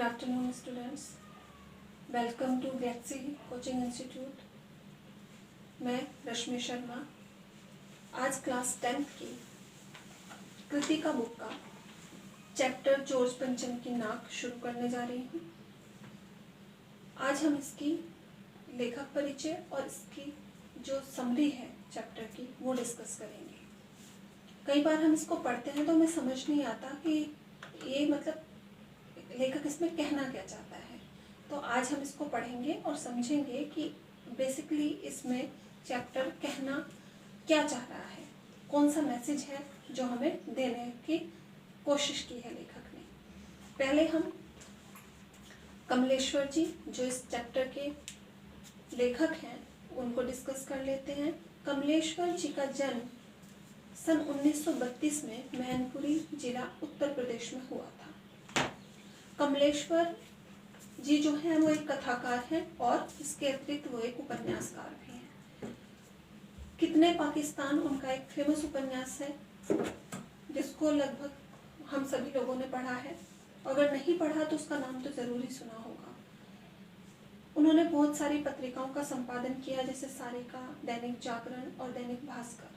afternoon, students. Welcome to galaxy coaching institute. मैं रश्मि शर्मा आज class 10th की कृतिका बुक का चैप्टर जॉर्ज पंचम की नाक शुरू करने जा रही हूँ। आज हम इसकी लेखक परिचय और इसकी जो समरी है चैप्टर की वो डिस्कस करेंगे। कई बार हम इसको पढ़ते हैं तो हमें समझ नहीं आता कि ये मतलब लेखक इसमें कहना क्या चाहता है। तो आज हम इसको पढ़ेंगे और समझेंगे कि बेसिकली इसमें चैप्टर कहना क्या चाह रहा है, कौन सा मैसेज है जो हमें देने की कोशिश की है लेखक ने। पहले हम कमलेश्वर जी जो इस चैप्टर के लेखक हैं उनको डिस्कस कर लेते हैं। कमलेश्वर जी का जन्म सन 1932 में मैनपुरी जिला उत्तर प्रदेश में हुआ था। कमलेश्वर जी जो है वो एक कथाकार हैं और इसके अतिरिक्त वो एक उपन्यासकार भी हैं। कितने पाकिस्तान उनका एक फेमस उपन्यास है जिसको लगभग हम सभी लोगों ने पढ़ा है। अगर नहीं पढ़ा तो उसका नाम तो ज़रूर ही सुना होगा। उन्होंने बहुत सारी पत्रिकाओं का संपादन किया जैसे सारिका, दैनिक जागरण और दैनिक भास्कर।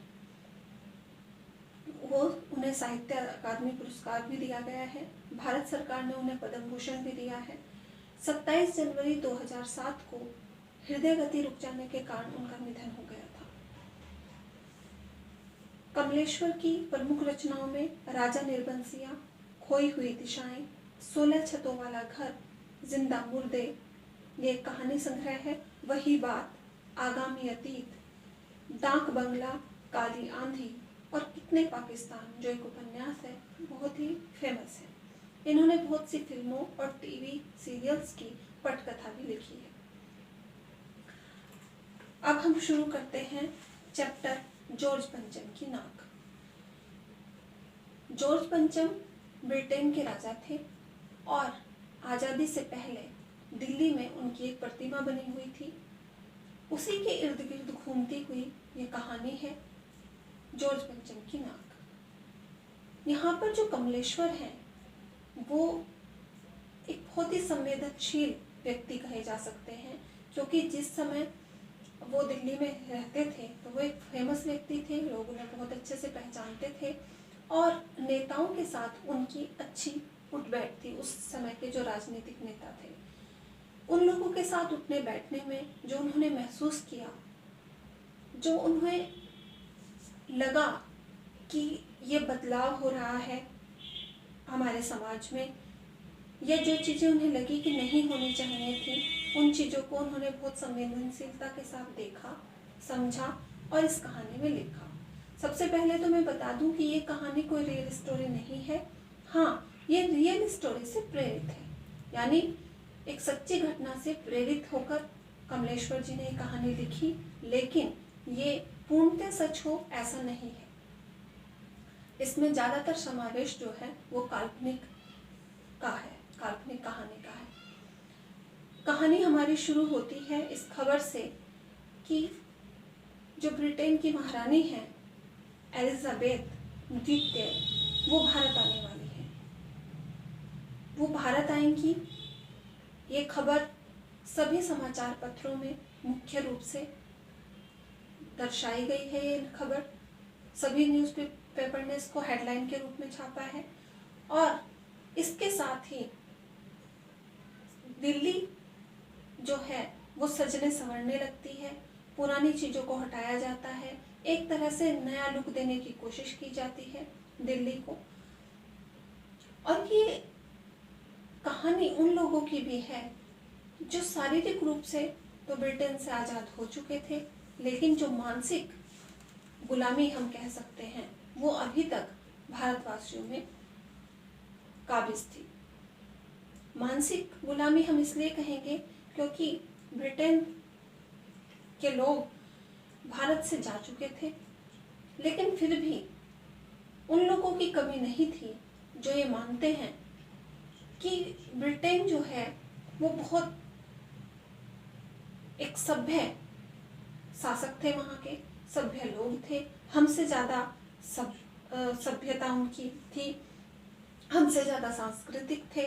उन्हें साहित्य अकादमी पुरस्कार भी दिया गया है। भारत सरकार ने उन्हें पद्म भूषण भी दिया है। 27 जनवरी 2007 को हृदय गति रुक जाने के कारण उनका निधन हो गया था। कमलेश्वर की प्रमुख रचनाओं में राजा निर्बंसिया, खोई हुई दिशाएं, 16 छतों वाला घर, जिंदा मुर्दे, ये कहानी संग्रह है, वही बात, आगामी अतीत, डाक बंगला, काली आंधी और कितने पाकिस्तान जो एक उपन्यास है बहुत ही फेमस है। इन्होंने बहुत सी फिल्मों और टीवी सीरियल्स की पटकथा भी लिखी है। अब हम शुरू करते हैं चैप्टर जॉर्ज पंचम की नाक। जॉर्ज पंचम ब्रिटेन के राजा थे और आज़ादी से पहले दिल्ली में उनकी एक प्रतिमा बनी हुई थी। उसी के इर्द गिर्द घूमती हुई ये कहानी है जॉर्ज पंचम की नाक। यहाँ पर जो कमलेश्वर हैं वो एक बहुत ही संवेदनशील व्यक्ति कहे जा सकते हैं, क्योंकि जिस समय वो दिल्ली में रहते थे तो वो एक फेमस व्यक्ति थे, लोग उन्हें बहुत अच्छे से पहचानते थे और नेताओं के साथ उनकी अच्छी उठ बैठ थी। उस समय के जो राजनीतिक नेता थे उन लोगों के साथ उठने बैठने में जो उन्होंने महसूस किया, जो उन्हें लगा कि ये बदलाव हो रहा है हमारे समाज में, या जो चीज़ें उन्हें लगी कि नहीं होनी चाहिए थी उन चीज़ों को उन्होंने बहुत संवेदनशीलता के साथ देखा, समझा और इस कहानी में लिखा। सबसे पहले तो मैं बता दूं कि ये कहानी कोई रियल स्टोरी नहीं है। हाँ, ये रियल स्टोरी से प्रेरित है, यानी एक सच्ची घटना से प्रेरित होकर कमलेश्वर जी ने ये कहानी लिखी, लेकिन ये पूर्णतः सच हो ऐसा नहीं है। इसमें ज़्यादातर समावेश जो है वो काल्पनिक का है, काल्पनिक कहानी का है। कहानी हमारी शुरू होती है इस खबर से कि जो ब्रिटेन की महारानी हैं एलिजाबेथ द्वितीय, वो भारत आने वाली है। वो भारत आएंगी, ये खबर सभी समाचार पत्रों में मुख्य रूप से दर्शाई गई है। ये खबर सभी न्यूज़पेपर ने इसको हेडलाइन के रूप में छापा है और इसके साथ ही दिल्ली जो है वो सजने संवरने लगती है, पुरानी चीज़ों को हटाया जाता है, एक तरह से नया लुक देने की कोशिश की जाती है दिल्ली को। और ये कहानी उन लोगों की भी है जो शारीरिक रूप से तो ब्रिटेन से आज़ाद हो चुके थे, लेकिन जो मानसिक गुलामी हम कह सकते हैं वो अभी तक भारतवासियों में काबिज थी। मानसिक गुलामी हम इसलिए कहेंगे क्योंकि ब्रिटेन के लोग भारत से जा चुके थे, लेकिन फिर भी उन लोगों की कमी नहीं थी जो ये मानते हैं कि ब्रिटेन जो है वो बहुत एक सभ्य शासक थे, वहाँ के सभ्य लोग थे, हमसे ज़्यादा सभ्यता उनकी थी, हमसे ज़्यादा सांस्कृतिक थे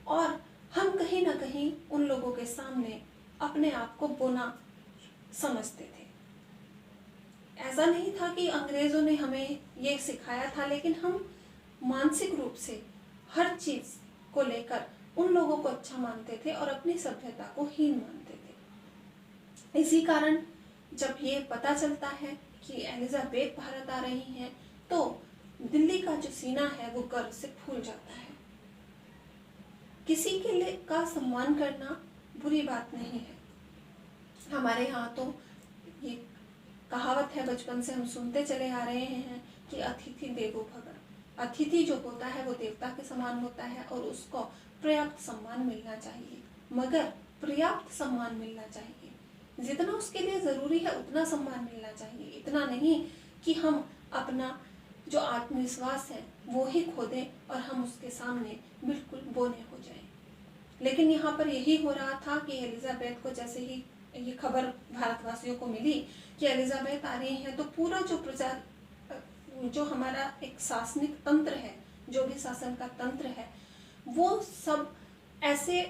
और हम कहीं ना कहीं उन लोगों के सामने अपने आप को बोना समझते थे। ऐसा नहीं था कि अंग्रेज़ों ने हमें ये सिखाया था, लेकिन हम मानसिक रूप से हर चीज़ को लेकर उन लोगों को अच्छा मानते थे और अपनी सभ्यता को हीन मानते थे। इसी कारण जब ये पता चलता है कि एलिजाबेथ भारत आ रही हैं, तो दिल्ली का जो सीना है वो गर्व से फूल जाता है। किसी के लिए का सम्मान करना बुरी बात नहीं है। हमारे यहाँ तो ये कहावत है, बचपन से हम सुनते चले आ रहे हैं कि अतिथि देवो भव। अतिथि जो होता है वो देवता के समान होता है और उसको पर्याप्त सम्मान मिलना चाहिए, मगर पर्याप्त सम्मान मिलना चाहिए। जितना उसके लिए ज़रूरी है उतना सम्मान मिलना चाहिए, इतना नहीं कि हम अपना जो आत्मविश्वास है वो ही खो दें और हम उसके सामने बिल्कुल बोने हो जाएं। लेकिन यहाँ पर यही हो रहा था कि एलिजाबेथ को जैसे ही ये खबर भारतवासियों को मिली कि एलिजाबेथ आ रही है, तो पूरा जो हमारा एक शासनिक तंत्र है, जो भी शासन का तंत्र है, वो सब ऐसे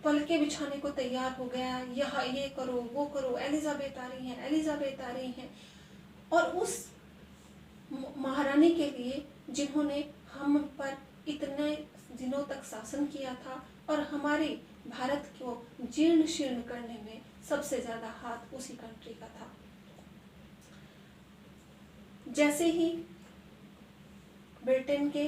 पलके बिछाने को तैयार हो गया। यह ये करो, वो करो, एलिजाबेथ आ रही है, एलिजाबेथ आ रही है। और उस महारानी के लिए जिन्होंने हम पर इतने दिनों तक शासन किया था और हमारे भारत को जीर्ण शीर्ण करने में सबसे ज़्यादा हाथ उसी कंट्री का था। जैसे ही ब्रिटेन के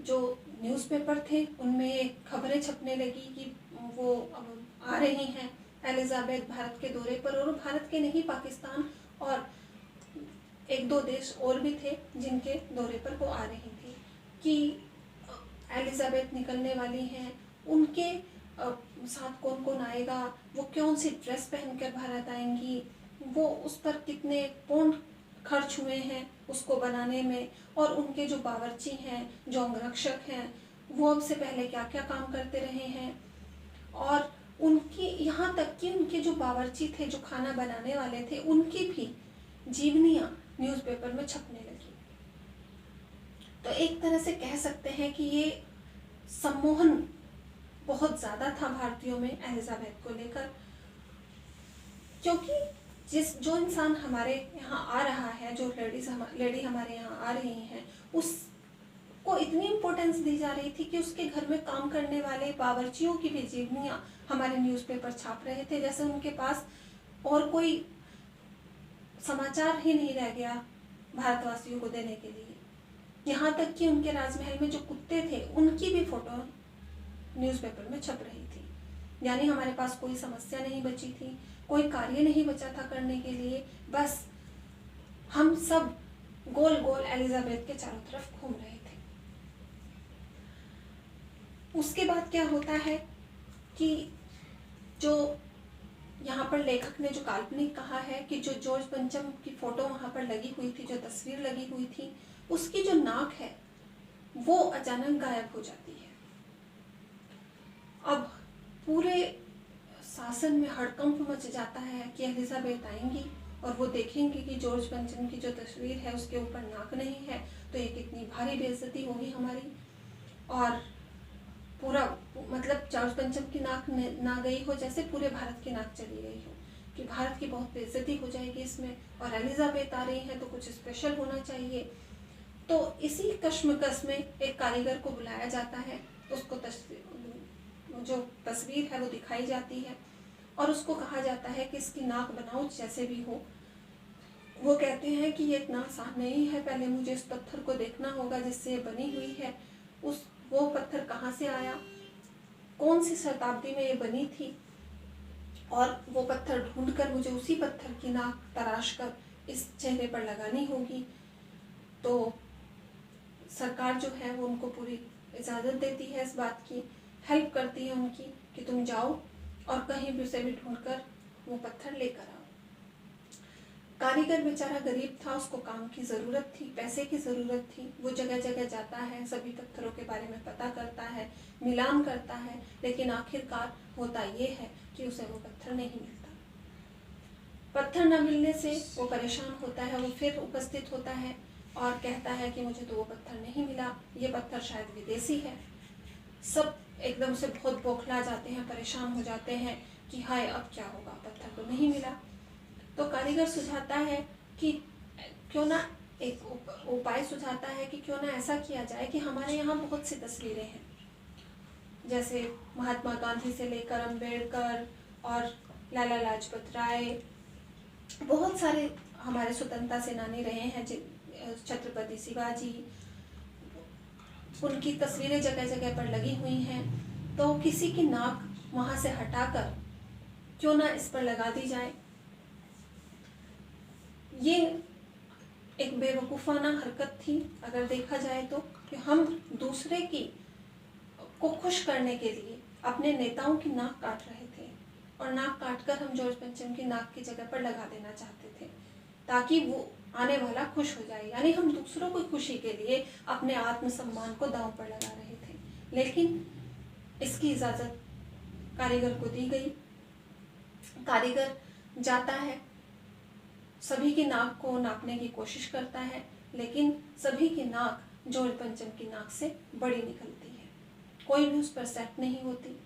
जो न्यूज़पेपर थे उनमें ये खबरें छपने लगी कि वो अब आ रही हैं एलिजाबेथ भारत के दौरे पर, और भारत के नहीं, पाकिस्तान और एक दो देश और भी थे जिनके दौरे पर वो आ रही थी, कि एलिजाबेथ निकलने वाली हैं, उनके साथ कौन कौन आएगा, वो कौन सी ड्रेस पहनकर भारत आएंगी, वो उस पर कितने पाउंड खर्च हुए हैं उसको बनाने में, और उनके जो बावर्ची हैं, जो अंगरक्षक हैं, वो अब से पहले क्या क्या काम करते रहे हैं, और उनकी यहाँ तक कि उनके जो बावर्ची थे, जो खाना बनाने वाले थे, उनकी भी जीवनियाँ न्यूज़पेपर में छपने लगी। तो एक तरह से कह सकते हैं कि ये सम्मोहन बहुत ज़्यादा था भारतीयों में एलिजाबेथ को लेकर, क्योंकि जो इंसान हमारे यहाँ आ रहा है, जो लेडी हमारे यहाँ आ रही हैं, उसको इतनी इम्पोर्टेंस दी जा रही थी कि उसके घर में काम करने वाले बावर्चियों की भी जीवनियाँ हमारे न्यूज़पेपर छाप रहे थे, जैसे उनके पास और कोई समाचार ही नहीं रह गया भारतवासियों को देने के लिए। यहाँ तक कि उनके राजमहल में जो कुत्ते थे उनकी भी फोटो न्यूज़पेपर में छप रही थी। यानी हमारे पास कोई समस्या नहीं बची थी, कोई कार्य नहीं बचा था करने के लिए, बस हम सब गोल गोल एलिजाबेथ के चारों तरफ घूम रहे थे। उसके बाद क्या होता है कि जो यहाँ पर लेखक ने जो काल्पनिक कहा है कि जो जॉर्ज पंचम की फोटो वहाँ पर लगी हुई थी, जो तस्वीर लगी हुई थी, उसकी जो नाक है वो अचानक गायब हो जाती है। अब पूरे शासन में हड़कंप मच जाता है कि एलिजाबेथ आएंगी और वो देखेंगे कि जॉर्ज पंचम की जो तस्वीर है उसके ऊपर नाक नहीं है, तो ये कितनी भारी बेइज्जती होगी हमारी। और पूरा मतलब जॉर्ज पंचम की नाक ना गई हो जैसे पूरे भारत की नाक चली गई हो, कि भारत की बहुत बेइज्जती हो जाएगी इसमें, और एलिजाबेथ आ रही है तो कुछ स्पेशल होना चाहिए। तो इसी कश्मकश में एक कारीगर को बुलाया जाता है, उसको जो तस्वीर है वो दिखाई जाती है और उसको कहा जाता है कि इसकी नाक बनाओ जैसे भी हो। वो कहते हैं कि ये इतना आसान नहीं है, पहले मुझे इस पत्थर को देखना होगा जिससे ये बनी हुई है, वो पत्थर कहाँ से आया, कौन सी शताब्दी में ये बनी थी, और वो पत्थर ढूंढकर मुझे उसी पत्थर की नाक तराश कर इस चेहरे पर लगानी होगी। तो सरकार जो है वो उनको पूरी इजाज़त देती है, इस बात की हेल्प करती है उनकी कि तुम जाओ और कहीं भी से भी ढूंढकर वो पत्थर लेकर आओ। कारीगर बेचारा गरीब था, उसको काम की ज़रूरत थी, पैसे की ज़रूरत थी। वो जगह जगह जाता है, सभी पत्थरों के बारे में पता करता है, मिलान करता है, लेकिन आखिरकार होता ये है कि उसे वो पत्थर नहीं मिलता। पत्थर न मिलने से वो परेशान होता है, वो फिर उपस्थित होता है और कहता है कि मुझे तो वो पत्थर नहीं मिला, ये पत्थर शायद विदेशी है। सब एकदम से बहुत बौखला जाते हैं, परेशान हो जाते हैं कि हाय अब क्या होगा, पत्थर तो नहीं मिला। तो कारीगर सुझाता है कि क्यों ना एक उपाय सुझाता है कि क्यों ना ऐसा किया जाए कि हमारे यहाँ बहुत सी तस्वीरें हैं, जैसे महात्मा गांधी से लेकर अम्बेडकर और लाला लाजपत राय, बहुत सारे हमारे स्वतंत्रता सेनानी रहे हैं, छत्रपति शिवाजी, उनकी तस्वीरें जगह जगह पर लगी हुई हैं। तो किसी की नाक वहाँ से हटाकर क्यों ना इस पर लगा दी जाए। ये एक बेवकूफ़ाना हरकत थी अगर देखा जाए तो, कि हम दूसरे की को खुश करने के लिए अपने नेताओं की नाक काट रहे थे, और नाक काटकर हम जॉर्ज पंचम की नाक की जगह पर लगा देना चाहते थे ताकि वो आने वाला खुश हो जाए। यानी हम दूसरों की खुशी के लिए अपने आत्मसम्मान को दांव पर लगा रहे थे। लेकिन इसकी इजाज़त कारीगर को दी गई। कारीगर जाता है, सभी की नाक को नापने की कोशिश करता है, लेकिन सभी की नाक जॉर्ज पंचम की नाक से बड़ी निकलती है, कोई भी उस पर सेट नहीं होती।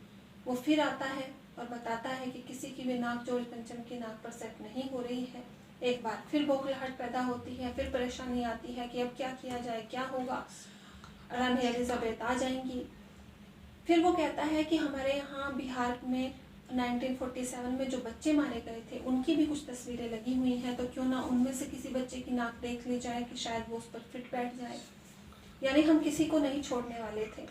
वो फिर आता है और बताता है कि किसी की भी नाक जॉर्ज पंचम की नाक पर सेट नहीं हो रही है। एक बार फिर बौखलाहट पैदा होती है, फिर परेशानी आती है कि अब क्या किया जाए, क्या होगा, रानी एलिजाबेथ आ जाएंगी। फिर वो कहता है कि हमारे यहाँ बिहार में 1947 में जो बच्चे मारे गए थे उनकी भी कुछ तस्वीरें लगी हुई हैं, तो क्यों ना उनमें से किसी बच्चे की नाक देख ली जाए कि शायद वो उस पर फिट बैठ जाए। यानी हम किसी को नहीं छोड़ने वाले थे।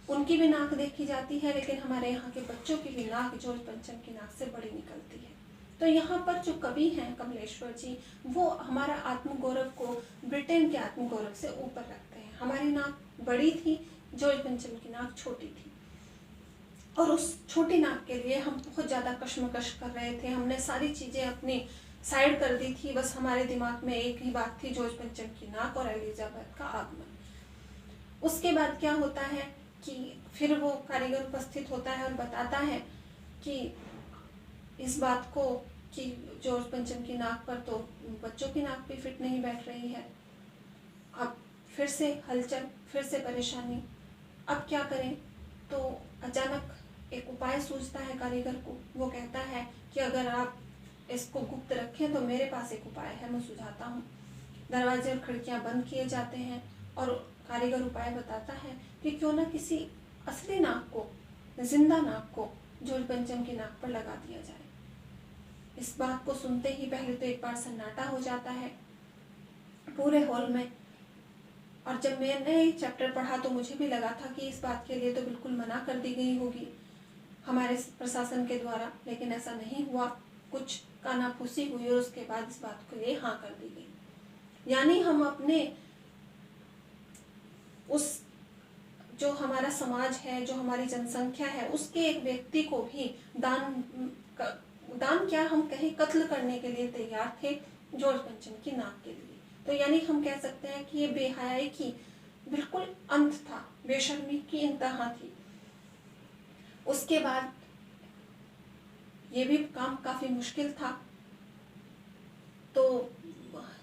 उनकी भी नाक देखी जाती है, लेकिन हमारे यहाँ के बच्चों की भी नाक जॉर्ज पंचम की नाक से बड़ी निकलती है। तो यहाँ पर जो कवि हैं कमलेश्वर जी, वो हमारा आत्मगौरव को ब्रिटेन के आत्मगौरव से ऊपर रखते हैं। हमारी नाक बड़ी थी, जॉर्ज पंचम की नाक छोटी थी, और उस छोटी नाक के लिए हम बहुत ज़्यादा कश्मकश कर रहे थे। हमने सारी चीज़ें अपनी साइड कर दी थी, बस हमारे दिमाग में एक ही बात थी, जॉर्ज पंचम की नाक और एलिजाबेथ का आगमन। उसके बाद क्या होता है कि फिर वो कारीगर उपस्थित होता है और बताता है कि इस बात को कि जॉर्ज पंचम की नाक पर तो बच्चों की नाक भी फिट नहीं बैठ रही है। अब फिर से हलचल, फिर से परेशानी, अब क्या करें। तो अचानक एक उपाय सूझता है कारीगर को। वो कहता है कि अगर आप इसको गुप्त रखें तो मेरे पास एक उपाय है, मैं सुझाता हूँ। दरवाजे और खिड़कियाँ बंद किए जाते हैं और कारीगर उपाय बताता है कि क्यों ना किसी असली नाक को, जिंदा नाक को जॉर्ज पंचम की नाक पर लगा दिया जाए। इस बात को सुनते ही पहले तो एक बार सन्नाटा हो जाता है पूरे हॉल में, और जब मैंने चैप्टर पढ़ा तो मुझे भी लगा था कि इस बात के लिए तो बिल्कुल मना कर दी गई होगी हमारे प्रशासन के द्वारा, लेकिन ऐसा नहीं हुआ। कुछ कानाफूसी हुई और उसके बाद इस बात के लिए हाँ कर दी गई। यानी हम अपने उस जो हमारा समाज है, जो हमारी जनसंख्या है, उसके एक व्यक्ति को भी दान क्या हम कहें, कत्ल करने के लिए तैयार थे जॉर्ज पंचम की नाक के लिए। तो यानी हम कह सकते हैं कि ये बेहयाई की बिल्कुल अंत था, बेशर्मी की इंतहा थी। उसके बाद ये भी काम काफी मुश्किल था। तो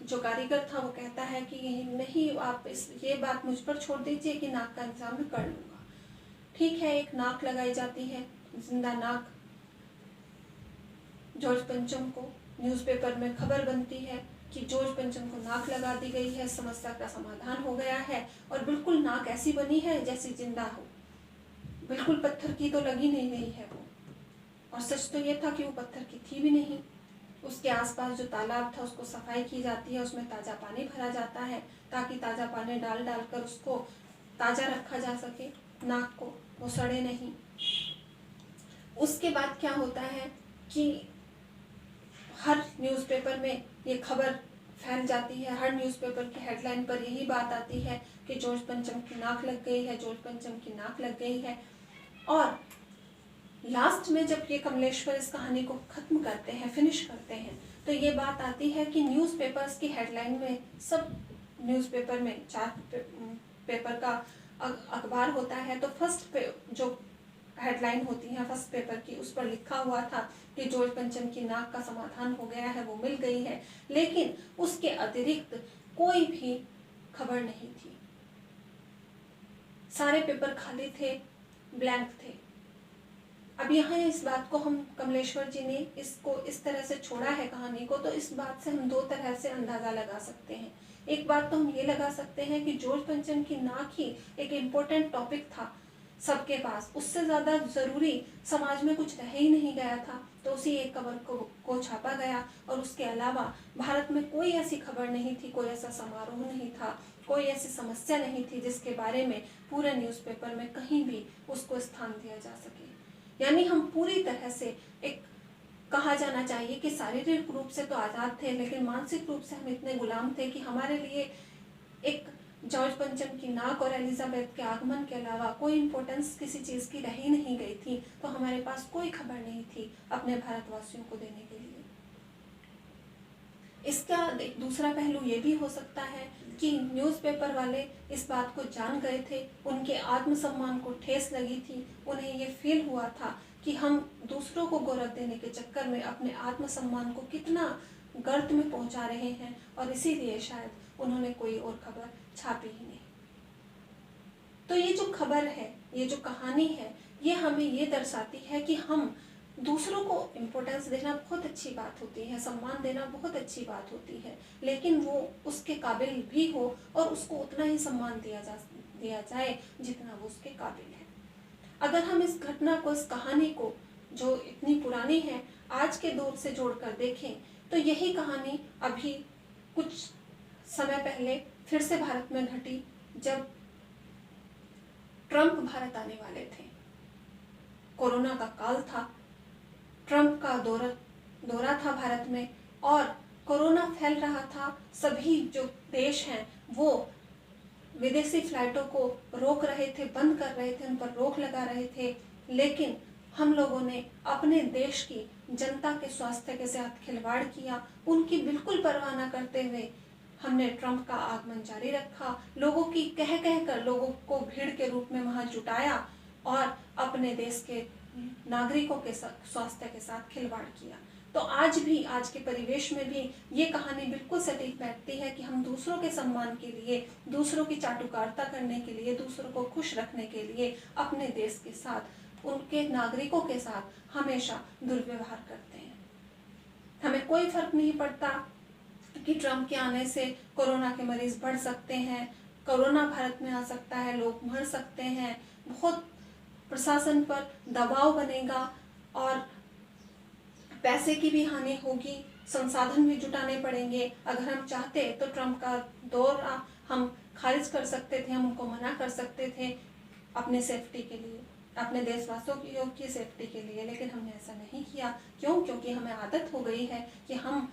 जो कारीगर था वो कहता है कि नहीं, आप ये बात मुझ पर छोड़ दीजिए कि नाक का इंतजाम मैं कर लूंगा। ठीक है, एक नाक लगाई जाती है, जिंदा नाक। जॉर्ज पंचम को न्यूज़पेपर में खबर बनती है कि जॉर्ज पंचम को नाक लगा दी गई है, समस्या का समाधान हो गया है, और बिल्कुल नाक ऐसी बनी है जैसे जिंदा हो, बिल्कुल पत्थर की तो लगी नहीं गई है वो। और सच तो ये था कि वो पत्थर की थी भी नहीं। उसके आसपास जो तालाब था उसको सफाई की जाती है, उसमें ताज़ा पानी भरा जाता है ताकि ताज़ा पानी डाल कर उसको ताज़ा रखा जा सके, नाक को, वो सड़े नहीं। उसके बाद क्या होता है कि हर न्यूज़पेपर में ये खबर फैल जाती है, हर न्यूज़पेपर की हेडलाइन पर यही बात आती है कि जॉर्ज पंचम की नाक लग गई है, जॉर्ज पंचम की नाक लग गई है। और लास्ट में जब ये कमलेश्वर इस कहानी को ख़त्म करते हैं, फिनिश करते हैं, तो ये बात आती है कि न्यूज़पेपर्स की हेडलाइन में, सब न्यूज़पेपर में 4 पेपर का अखबार होता है, तो फर्स्ट जो हेडलाइन होती है फर्स्ट पेपर की, उस पर लिखा हुआ था कि जॉर्ज पंचम की नाक का समाधान हो गया है, वो मिल गई है। लेकिन उसके अतिरिक्त कोई भी खबर नहीं थी, सारे पेपर खाली थे। ब्लैंक थे। अब यहाँ इस बात को हम, कमलेश्वर जी ने इसको इस तरह से छोड़ा है कहानी को, तो इस बात से हम दो तरह से अंदाज़ा लगा सकते हैं। एक बात तो हम ये लगा सकते हैं कि जॉर्ज पंचम की नाक ही एक इम्पोर्टेंट टॉपिक था सबके पास, उससे ज़्यादा ज़रूरी समाज में कुछ रह ही नहीं गया था, तो उसी एक खबर को छापा गया। और उसके अलावा भारत में कोई ऐसी खबर नहीं थी, कोई ऐसा समारोह नहीं था, कोई ऐसी समस्या नहीं थी जिसके बारे में पूरे न्यूज़पेपर में कहीं भी उसको स्थान दिया जा सके। यानी हम पूरी तरह से, एक कहा जाना चाहिए कि शारीरिक रूप से तो आज़ाद थे, लेकिन मानसिक रूप से हम इतने गुलाम थे कि हमारे लिए एक जॉर्ज पंचम की नाक और एलिजाबेथ के आगमन के अलावा कोई इम्पोर्टेंस किसी चीज़ की रह ही नहीं गई थी। तो हमारे पास कोई खबर नहीं थी अपने भारतवासियों को देने के लिए। इसका एक दूसरा पहलू ये भी हो सकता है कि न्यूज़पेपर वाले इस बात को जान गए थे, उनके आत्मसम्मान को ठेस लगी थी, उन्हें ये फील हुआ था कि हम दूसरों को गौरव देने के चक्कर में अपने आत्मसम्मान को कितना गर्त में पहुंचा रहे हैं, और इसीलिए शायद उन्होंने कोई और खबर छापी ही नहीं। तो ये जो खबर है, ये जो कहानी है, ये हमें ये दर्शाती है कि हम दूसरों को इम्पोर्टेंस देना बहुत अच्छी बात होती है, सम्मान देना बहुत अच्छी बात होती है, लेकिन वो उसके काबिल भी हो और उसको उतना ही सम्मान दिया जाए जितना वो उसके काबिल है। अगर हम इस घटना को, इस कहानी को जो इतनी पुरानी है, आज के दौर से जोड़कर देखें तो यही कहानी अभी कुछ समय पहले फिर से भारत में घटी, जब ट्रंप भारत आने वाले थे। कोरोना का काल था, ट्रंप का दौरा था भारत में, और कोरोना फैल रहा था। सभी जो देश हैं वो विदेशी फ्लाइटों को रोक रहे थे, बंद कर रहे थे, उन पर रोक लगा रहे थे, लेकिन हम लोगों ने अपने देश की जनता के स्वास्थ्य के साथ खिलवाड़ किया। उनकी बिल्कुल परवाह न करते हुए हमने ट्रंप का आगमन जारी रखा, लोगों की कह कर लोगों को भीड़ के रूप में वहां जुटाया और अपने देश के नागरिकों के स्वास्थ्य के साथ खिलवाड़ किया। तो आज भी, आज के परिवेश में भी ये कहानी बिल्कुल सटीक बैठती है कि हम दूसरों के सम्मान के लिए, दूसरों की चाटुकारिता करने के लिए, दूसरों को खुश रखने के लिए अपने देश के साथ, उनके नागरिकों के साथ हमेशा दुर्व्यवहार करते हैं। हमें कोई फर्क नहीं पड़ता कि ट्रंप के आने से कोरोना के मरीज बढ़ सकते हैं, कोरोना भारत में आ सकता है, लोग मर सकते हैं, बहुत प्रशासन पर दबाव बनेगा और पैसे की भी हानि होगी, संसाधन भी जुटाने पड़ेंगे। अगर हम चाहते तो ट्रंप का दौरा हम खारिज कर सकते थे, हम उनको मना कर सकते थे अपने सेफ्टी के लिए, अपने देशवासियों की सेफ्टी के लिए, लेकिन हमने ऐसा नहीं किया। क्यों? क्योंकि हमें आदत हो गई है कि हम,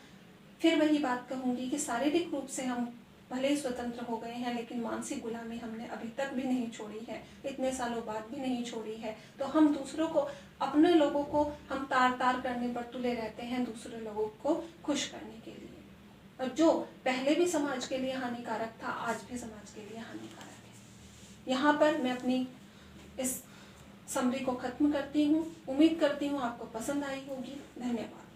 फिर वही बात कहूँगी कि शारीरिक रूप से हम भले ही स्वतंत्र हो गए हैं, लेकिन मानसिक गुलामी हमने अभी तक भी नहीं छोड़ी है, इतने सालों बाद भी नहीं छोड़ी है। तो हम दूसरों को, अपने लोगों को हम तार करने पर तुले रहते हैं, दूसरे लोगों को खुश करने के लिए, और जो पहले भी समाज के लिए हानिकारक था, आज भी समाज के लिए हानिकारक है। यहाँ पर मैं अपनी इस समरी को खत्म करती हूँ। उम्मीद करती हूँ आपको पसंद आई होगी। धन्यवाद।